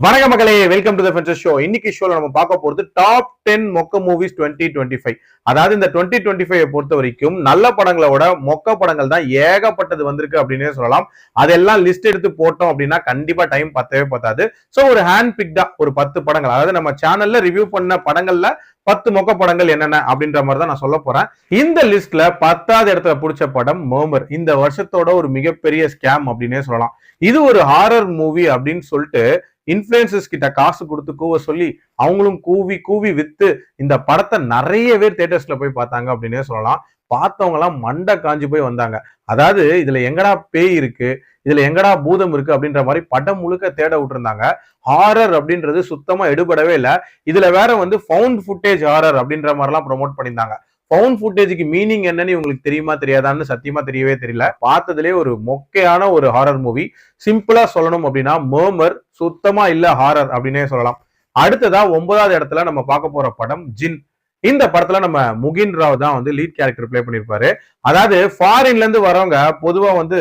வணக்க மக்களே, welcome to the fences show. இன்னைக்கு ஷோல நம்ம பார்க்க போறது டாப் 10 மொக்க மூவிஸ் 2025. அதாவது இந்த 2025 பொறுத்த வரைக்கும் நல்ல படங்களோட மொக்க படங்கள் தான் ஏகப்பட்டது வந்திருக்கு அப்படின்னே சொல்லலாம். அதெல்லாம் லிஸ்ட் எடுத்து போட்டோம் அப்படின்னா கண்டிப்பா டைம் பத்தவே பத்தாது. சோ ஒரு ஹேண்ட் பிக்டா ஒரு 10 படங்கள், அதாவது நம்ம சேனல்ல ரிவ்யூ பண்ண படங்கள்ல 10 மொக்க படங்கள் என்னென்ன அப்படின்ற மாதிரி தான் நான் சொல்ல போறேன். இந்த லிஸ்ட்ல 10வது இடத்துல பிடிச்ச படம் மர்மர். இந்த வருஷத்தோட ஒரு மிகப்பெரிய ஸ்கேம் அப்படின்னே சொல்லலாம். இது ஒரு ஹாரர் மூவி அப்படின்னு சொல்லிட்டு இன்ஃபுளுசர்ஸ் கிட்ட காசு கொடுத்து கூவ சொல்லி அவங்களும் கூவி கூவி வித்து இந்த படத்தை நிறைய பேர் தியேட்டர்ஸ்ல போய் பார்த்தாங்க அப்படின்னே சொல்லலாம். பார்த்தவங்க எல்லாம் மண்டை காஞ்சி போய் வந்தாங்க. அதாவது இதுல எங்கடா பேய் இருக்கு, இதுல எங்கடா பூதம் இருக்கு அப்படின்ற மாதிரி படம் முழுக்க தேட விட்டுருந்தாங்க. ஹாரர் அப்படின்றது சுத்தமா எடுபடவே இல்லை. இதுல வேற வந்து ஃபவுண்ட் ஃபுட்டேஜ் ஹாரர் அப்படின்ற மாதிரி எல்லாம் ப்ரொமோட் பண்ணியிருந்தாங்க. ஃபவுண்ட் ஃபுட்டேஜுக்கு மீனிங் என்னன்னு உங்களுக்கு தெரியுமா தெரியாதான்னு சத்தியமா தெரியவே தெரியல. பார்த்ததுலேயே ஒரு மொக்கையான ஒரு ஹாரர் மூவி. சிம்பிளா சொல்லணும் அப்படின்னா மர்மர் சுத்தமா இல்ல ஹாரர் அப்படின்னே சொல்லலாம். அடுத்ததா 9வது இடத்துல நம்ம பார்க்க போற படம் ஜின். இந்த படத்துல நம்ம முகின் ராவ் தான் வந்து லீட் கேரக்டர் பிளே பண்ணிருப்பாரு. அதாவது ஃபாரின்ல இருந்து வரவங்க பொதுவா வந்து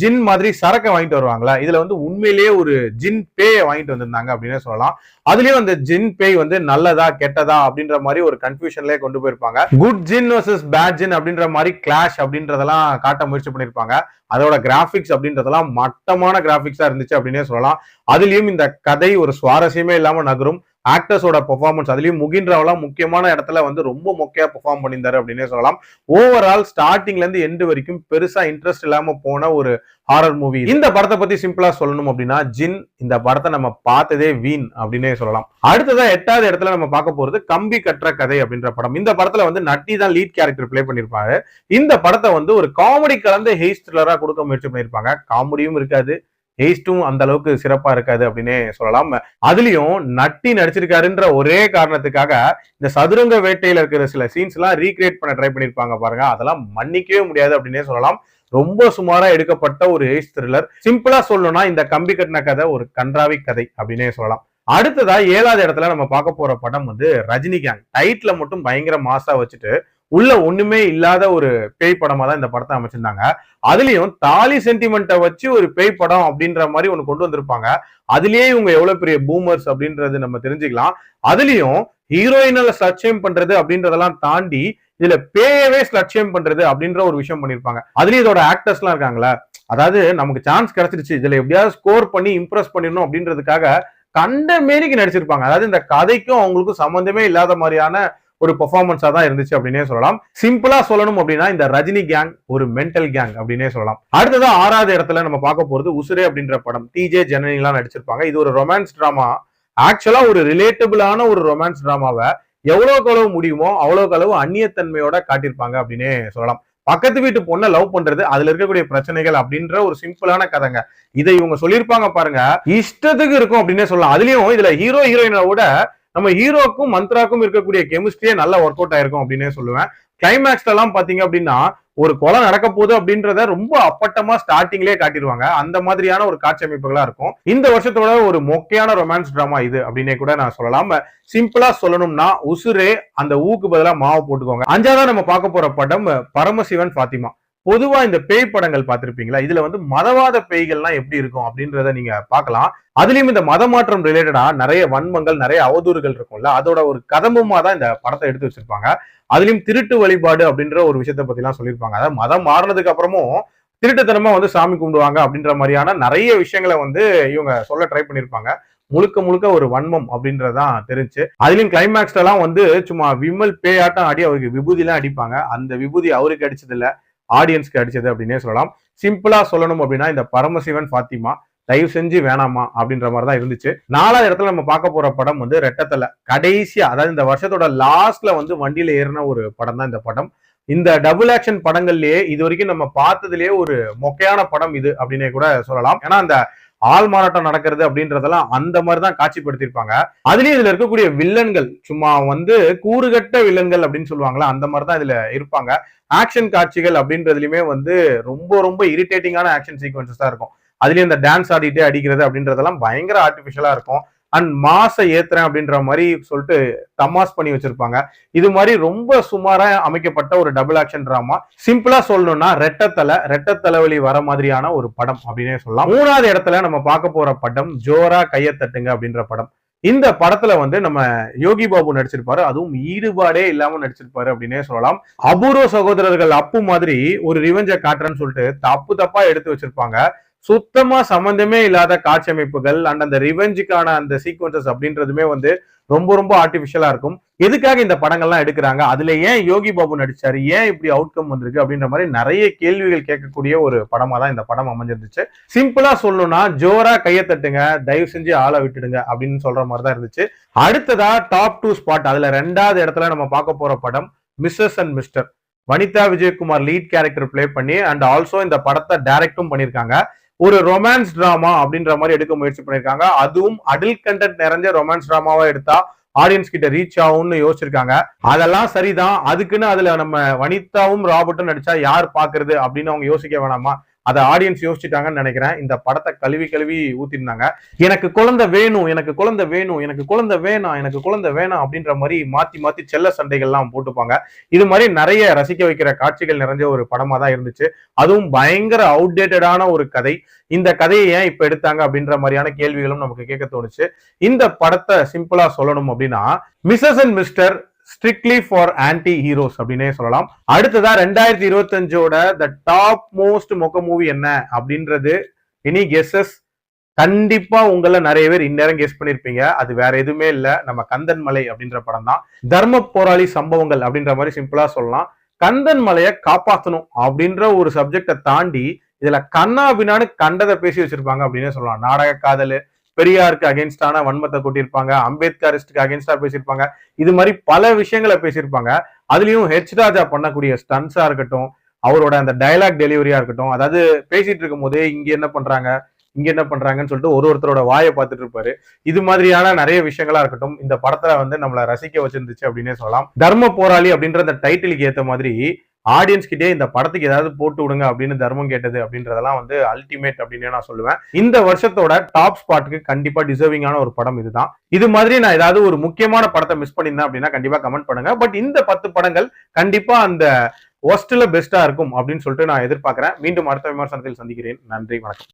ஜின் மாதிரி சரக்கை வாங்கிட்டு வருவாங்களா, இதுல வந்து உண்மையிலேயே ஒரு ஜின் பேயை வாங்கிட்டு வந்திருந்தாங்க அப்படின்னு சொல்லலாம். அதுலயும் அந்த ஜின் பேய் வந்து நல்லதா கெட்டதா அப்படின்ற மாதிரி ஒரு கன்ஃபியூஷன்லயே கொண்டு போயிருப்பாங்க. குட் ஜின் வர்சஸ் பேட் ஜின் அப்படின்ற மாதிரி கிளாஷ் அப்படின்றதெல்லாம் காட்ட முயற்சி பண்ணிருப்பாங்க. அதோட கிராபிக்ஸ் அப்படின்றதெல்லாம் மட்டமான கிராபிக்ஸா இருந்துச்சு அப்படின்னே சொல்லலாம். அதுலயும் இந்த கதை ஒரு சுவாரஸ்யமே இல்லாம நகரும். ஆக்டர்ஸோட பெர்ஃபார்மன்ஸ், அதுலயும் முகின் ராவ்லாம் முக்கியமான இடத்துல வந்து ரொம்ப மொக்கையா பெர்ஃபார்ம் பண்ணியிருந்தாரு அப்படின்னே சொல்லலாம். ஓவரால் ஸ்டார்டிங்ல இருந்து எண்டு வரைக்கும் பெருசா இன்ட்ரெஸ்ட் இல்லாம போன ஒரு ஹாரர் மூவி. இந்த படத்தை பத்தி சிம்பிளா சொல்லணும் அப்படின்னா ஜின் இந்த படத்தை நம்ம பார்த்ததே வீண் அப்படின்னே சொல்லலாம். அடுத்ததா 8வது இடத்துல நம்ம பார்க்க போறது கம்பி கற்ற கதை அப்படின்ற படம். இந்த படத்துல வந்து நட்டி தான் லீட் கேரக்டர் பிளே பண்ணிருப்பாரு. இந்த படத்தை வந்து ஒரு காமெடி கலந்த ஹெய்ஸ் த்ரில்லரா கொடுக்க முயற்சி பண்ணிருப்பாங்க. காமெடியும் இருக்காது, ஹேஸ்டும் அந்த அளவுக்கு சிறப்பா இருக்காது அப்படின்னே சொல்லலாம். அதுலயும் நட்டி நடிச்சிருக்காருன்ற ஒரே காரணத்துக்காக இந்த சதுரங்க வேட்டையில இருக்கிற சில சீன்ஸ் எல்லாம் ரீக்ரியேட் பண்ண ட்ரை பண்ணிருப்பாங்க பாருங்க. அதெல்லாம் மன்னிக்கவே முடியாது அப்படின்னே சொல்லலாம். ரொம்ப சுமாரா எடுக்கப்பட்ட ஒரு ஹேஸ் த்ரில்லர். சிம்பிளா சொல்லணும்னா இந்த கம்பி கட்டின கதை ஒரு கன்றாவி கதை அப்படின்னே சொல்லலாம். அடுத்ததா 7வது இடத்துல நம்ம பார்க்க போற படம் வந்து ரஜினி கேங். டைட்டில மட்டும் பயங்கர மாசா வச்சுட்டு உள்ள ஒண்ணுமே இல்லாத ஒரு பேய் படமா தான் இந்த படத்தை அமைச்சிருந்தாங்க. அதுலயும் தாலி சென்டிமெண்ட்டை வச்சு ஒரு பேய் படம் அப்படின்ற மாதிரி ஒண்ணு கொண்டு வந்திருப்பாங்க. அதுலயே இவங்க எவ்வளவு பெரிய பூமர்ஸ் அப்படின்றது நம்ம தெரிஞ்சுக்கலாம். அதுலயும் ஹீரோயினால ஸ்லட்சியம் பண்றது அப்படின்றதெல்லாம் தாண்டி இதுல பேயவே ஸ்லட்சியம் பண்றது அப்படின்ற ஒரு விஷயம் பண்ணிருப்பாங்க. அதுலயும் இதோட ஆக்டர்ஸ் எல்லாம் இருக்காங்களா, அதாவது நமக்கு சான்ஸ் கிடைச்சிருச்சு இதுல எப்படியாவது ஸ்கோர் பண்ணி இம்ப்ரெஸ் பண்ணிடணும் அப்படின்றதுக்காக கண்ட மேனிக்கு நடிச்சிருப்பாங்க. அதாவது இந்த கதைக்கும் அவங்களுக்கும் சம்பந்தமே இல்லாத மாதிரியான ஒரு பெர்ஃபார்மன்ஸா தான் இருந்துச்சு அப்படின்னே சொல்லலாம். சிம்பிளா சொல்லணும் அப்படின்னா இந்த ரஜினி கேங் ஒரு மென்டல் கேங் அப்படின்னே சொல்லலாம். அடுத்ததா 6வது இடத்துல நம்ம பார்க்க போறது உசுரே அப்படின்ற படம். டிஜே ஜனனி எல்லாம் நடிச்சிருப்பாங்க. இது ஒரு ரொமான்ஸ் டிராமா. ஆக்சுவலா ஒரு ரிலேட்டபிளான ஒரு ரொமான்ஸ் டிராமாவை எவ்வளவுக்கு அளவு முடியுமோ அவ்வளவுக்கு அளவு அந்நியத்தன்மையோட காட்டியிருப்பாங்க அப்படின்னே சொல்லலாம். பக்கத்து வீட்டு பொண்ணை லவ் பண்றது, அதுல இருக்கக்கூடிய பிரச்சனைகள் அப்படின்ற ஒரு சிம்பிளான கதைங்க. இதை இவங்க சொல்லியிருப்பாங்க பாருங்க, இஷ்டத்துக்கு இருக்கும் அப்படின்னே சொல்லலாம். அதுலயும் இதுல ஹீரோ ஹீரோயினோட நம்ம ஹீரோக்கும் மந்த்ராக்கும் இருக்கக்கூடிய கெமிஸ்ட்ரியே நல்லா ஒர்க் அவுட் ஆயிருக்கும் அப்படின்னே சொல்லுவேன். கிளைமேக்ஸ்ல எல்லாம் பாத்தீங்க அப்படின்னா ஒரு கொலை நடக்க போகுது அப்படின்றத ரொம்ப அப்பட்டமா ஸ்டார்டிங்லேயே காட்டிடுவாங்க. அந்த மாதிரியான ஒரு காட்சி அமைப்புகளா இருக்கும். இந்த வருஷத்தோட ஒரு மொக்கையான ரொமான்ஸ் டிராமா இது அப்படின்னே கூட நான் சொல்லலாம். சிம்பிளா சொல்லணும்னா உசுரே அந்த ஊக்கு பதிலா மாவு போட்டுக்கோங்க. 5வதா நம்ம பார்க்க போற படம் பரமசிவன் ஃபாத்திமா. பொதுவா இந்த பேய் படங்கள் பார்த்திருப்பீங்களா, இதுல வந்து மதவாத பேய்கள்லாம் எப்படி இருக்கும் அப்படின்றத நீங்க பார்க்கலாம். அதுலயும் இந்த மத மாற்றம் ரிலேட்டடா நிறைய வன்மங்கள், நிறைய அவதூறுகள் இருக்கும்ல, அதோட ஒரு கதம்பமா தான் இந்த படத்தை எடுத்து வச்சிருப்பாங்க. அதுலயும் திருட்டு வழிபாடு அப்படின்ற ஒரு விஷயத்த பத்தி எல்லாம் சொல்லியிருப்பாங்க. அதாவது மதம் மாறினதுக்கு அப்புறமும் திருட்டுத்தனமா வந்து சாமி கும்பிடுவாங்க அப்படின்ற மாதிரியான நிறைய விஷயங்களை வந்து இவங்க சொல்ல ட்ரை பண்ணிருப்பாங்க. முழுக்க முழுக்க ஒரு வன்மம் அப்படின்றதான் தெரிஞ்சு. அதுலயும் கிளைமேக்ஸ்ல எல்லாம் வந்து சும்மா விமல் பேயாட்டம் ஆடி அவருக்கு விபூதி எல்லாம் அடிப்பாங்க. அந்த விபூதி அவருக்கு அடிச்சது இல்ல, ஆடியன்ஸ்க்கு அடிச்சது அப்படின்னே சொல்லலாம். சிம்பிளா சொல்லணும் அப்படின்னா இந்த பரமசிவன் ஃபாத்திமா தயவு செஞ்சு வேணாமா அப்படின்ற மாதிரி தான் இருந்துச்சு. 4வது இடத்துல நம்ம பார்க்க போற படம் வந்து ரெட்டத்தலை. கடைசியா, அதாவது இந்த வருஷத்தோட லாஸ்ட்ல வந்து வண்டியில ஏறின ஒரு படம் தான் இந்த படம். இந்த டபுள் ஆக்ஷன் படங்கள்லயே இது வரைக்கும் நம்ம பார்த்ததுலயே ஒரு மொக்கையான படம் இது அப்படின்னே கூட சொல்லலாம். ஏன்னா அந்த ஆள் மாறாட்டம் நடக்கிறது அப்படின்றதெல்லாம் அந்த மாதிரிதான் காட்சிப்படுத்திருப்பாங்க. அதுலயும் இதுல இருக்கக்கூடிய வில்லன்கள் சும்மா வந்து கூறுகட்ட வில்லன்கள் அப்படின்னு சொல்லுவாங்களா, அந்த மாதிரிதான் இதுல இருப்பாங்க. ஆக்ஷன் காட்சிகள் அப்படின்றதுலயுமே வந்து ரொம்ப ரொம்ப இரிட்டேட்டிங்கான ஆக்ஷன் சீக்வன்சஸ் தான் இருக்கும். அதுலயும் இந்த டான்ஸ் ஆடிட்டே அடிக்கிறது அப்படின்றதெல்லாம் பயங்கர ஆர்டிபிஷியலா இருக்கும். அண்ட் மாச ஏத்துறேன் அப்படின்ற மாதிரி சொல்லிட்டு தமாஸ் பண்ணி வச்சிருப்பாங்க. இது மாதிரி ரொம்ப சுமாரா அமைக்கப்பட்ட ஒரு டபுள் ஆக்ஷன் டிராமா. சிம்பிளா சொல்லணும்னா ரெட்ட தலைவலி வர மாதிரியான ஒரு படம் அப்படின்னே சொல்லலாம். 3வது இடத்துல நம்ம பார்க்க போற படம் ஜோரா கைய தட்டுங்க அப்படின்ற படம். இந்த படத்துல வந்து நம்ம யோகி பாபு நடிச்சிருப்பாரு. அதுவும் ஈடுபாடே இல்லாம நடிச்சிருப்பாரு அப்படின்னே சொல்லலாம். அபூர்வ சகோதரர்கள் அப்பு மாதிரி ஒரு ரிவெஞ்ச காட்டுறேன்னு சொல்லிட்டு தப்பா எடுத்து வச்சிருப்பாங்க. சுத்தமா சம்பந்தமே இல்லாத காட்சி அமைப்புகள் அண்ட் அந்த ரிவெஞ்சுக்கான அந்த சீக்வன்சஸ் அப்படின்றதுமே வந்து ரொம்ப ரொம்ப ஆர்டிபிஷியலா இருக்கும். எதுக்காக இந்த படங்கள்லாம் எடுக்கிறாங்க, அதுல ஏன் யோகி பாபு நடிச்சாரு, ஏன் இப்படி அவுட்கம் வந்திருக்கு அப்படின்ற மாதிரி நிறைய கேள்விகள் கேட்கக்கூடிய ஒரு படமா தான் இந்த படம் அமைஞ்சிருந்துச்சு. சிம்பிளா சொல்லணும்னா ஜோரா கைய தட்டுங்க, தயவு செஞ்சு ஆளை விட்டுடுங்க அப்படின்னு சொல்ற மாதிரி தான் இருந்துச்சு. அடுத்ததா டாப் 2 ஸ்பாட், அதுல 2வது இடத்துல நம்ம பார்க்க போற படம் Mrs and Mr. Vanitha Vijayakumar lead character play பண்ணி அண்ட் ஆல்சோ இந்த படத்தை டைரக்டும் பண்ணிருக்காங்க. ஒரு ரொமான்ஸ் டிராமா அப்படின்ற மாதிரி எடுக்க முயற்சி பண்ணிருக்காங்க. அதுவும் அடல்ட் கண்டென்ட் நிறைஞ்ச ரொமான்ஸ் டிராமாவா எடுத்தா ஆடியன்ஸ் கிட்ட ரீச் ஆகும்னு யோசிச்சிருக்காங்க. அதெல்லாம் சரிதான். அதுக்குன்னு அதுல நம்ம வனிதாவும் ராபர்ட்டும் நடிச்சா யார் பாக்குறது அப்படின்னு அவங்க யோசிக்க வேணாமா? அதை ஆடியன்ஸ் யோசிச்சுட்டாங்கன்னு நினைக்கிறேன். இந்த படத்தை கழுவி ஊத்திருந்தாங்க. எனக்கு குழந்தை வேணும், எனக்கு குழந்தை வேணும், எனக்கு குழந்தை வேணாம், எனக்கு குழந்தை வேணாம் அப்படின்ற மாதிரி மாத்தி செல்ல சண்டைகள்லாம் போட்டுப்பாங்க. இது மாதிரி நிறைய ரசிக்க வைக்கிற காட்சிகள் நிறைஞ்ச ஒரு படமா தான் இருந்துச்சு. அதுவும் பயங்கர அவுடேட்டடான ஒரு கதை. இந்த கதையை ஏன் இப்ப எடுத்தாங்க அப்படின்ற மாதிரியான கேள்விகளும் நமக்கு கேட்க தோணுச்சு. இந்த படத்தை சிம்பிளா சொல்லணும் அப்படின்னா Mrs and Mr strictly for anti heroes அப்படின்னே சொல்லலாம். அடுத்ததா 2025ஓட த டாப் மோஸ்ட் மொக்க மூவி என்ன அப்படின்றது எனி கெஸ்ஸஸ்? கண்டிப்பா உங்கள நிறைய பேர் இந்நேரம் கெஸ் பண்ணிருப்பீங்க. அது வேற எதுவுமே இல்ல, நம்ம கந்தன் மலை அப்படின்ற படம் தான். தர்ம போராளி சம்பவங்கள் அப்படின்ற மாதிரி சிம்பிளா சொல்லலாம். கந்தன் மலையை காப்பாற்றணும் அப்படின்ற ஒரு சப்ஜெக்டை தாண்டி இதுல கண்ணா பின்னான்னு கண்டதை பேசி வச்சிருப்பாங்க அப்படின்னே சொல்லலாம். நாடக காதல், பெரியாருக்கு அகேன்ஸ்டான வன்மத்தை கூட்டியிருப்பாங்க, அம்பேத்கரிஸ்டுக்கு அகேன்ஸ்டா பேசியிருப்பாங்க. இது மாதிரி பல விஷயங்களை பேசியிருப்பாங்க. அதுலயும் ஹெச் ராஜா பண்ணக்கூடிய ஸ்டன்ஸா இருக்கட்டும், அவரோட அந்த டயலாக் டெலிவரியா இருக்கட்டும், அதாவது பேசிட்டு இருக்கும் போதே இங்க என்ன பண்றாங்கன்னு சொல்லிட்டு ஒருத்தரோட வாயை பார்த்துட்டு இருப்பாரு. இது மாதிரியான நிறைய விஷயங்களா இருக்கட்டும் இந்த படத்துல வந்து நம்மள ரசிக்க வச்சிருந்துச்சு அப்படின்னே சொல்லலாம். தர்ம போராளி அப்படின்ற அந்த டைட்டிலுக்கு ஏத்த மாதிரி ஆடியன்ஸ் கிட்டே இந்த படத்துக்கு ஏதாவது போட்டு விடுங்க அப்படின்னு தர்மம் கேட்டது அப்படின்றதெல்லாம் வந்து அல்டிமேட் அப்படின்னு நான் சொல்லுவேன். இந்த வருஷத்தோட டாப் ஸ்பாட்டுக்கு கண்டிப்பா டிசர்விங்கான ஒரு படம் இதுதான். இது மாதிரி நான் ஏதாவது ஒரு முக்கியமான படத்தை மிஸ் பண்ணியிருந்தேன் அப்படின்னா கண்டிப்பா கமெண்ட் பண்ணுங்க. பட் இந்த 10 படங்கள் கண்டிப்பா அந்த ஒஸ்ட்ல பெஸ்டா இருக்கும் அப்படின்னு சொல்லிட்டு நான் எதிர்பார்க்கிறேன். மீண்டும் அடுத்த விமர்சனத்தில் சந்திக்கிறேன். நன்றி, வணக்கம்.